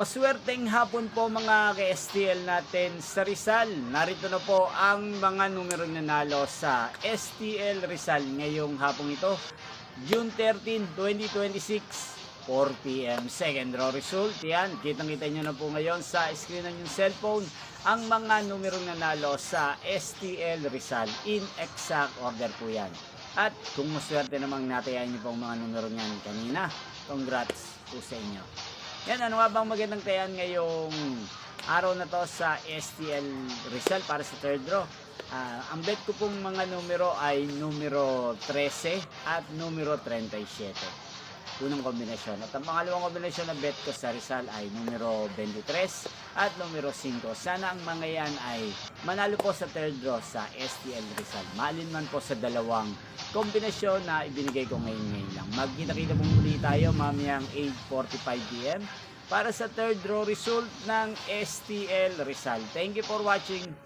Maswerteng hapon po mga ka-STL natin sa Rizal. Narito na po ang mga numero nanalo sa STL Rizal ngayong hapong ito, June 13, 2026, 4 p.m. Second draw result. Yan, kitang-kita nyo na po ngayon sa screen ng yung cellphone ang mga numero nanalo sa STL Rizal. In exact order po yan. At kung maswerte namang natayan nyo po ang mga numero nyan kanina, congrats po sa inyo. Yan, ano nga bang magandang tayan ngayong araw na to sa STL Rizal para sa third draw? Ang bet ko pong mga numero ay numero 13 at numero 37. Unang kombinasyon. At ang pangalawang kombinasyon na bet ko sa Rizal ay numero 23 at numero 5. Sana ang mga yan ay manalo po sa third draw sa STL Rizal. Maalin man po sa dalawang kombinasyon na ibinigay ko ngayon lang. Magkita-kita po muli tayo mamayang 8:45 p.m. para sa third draw result ng STL Rizal. Thank you for watching.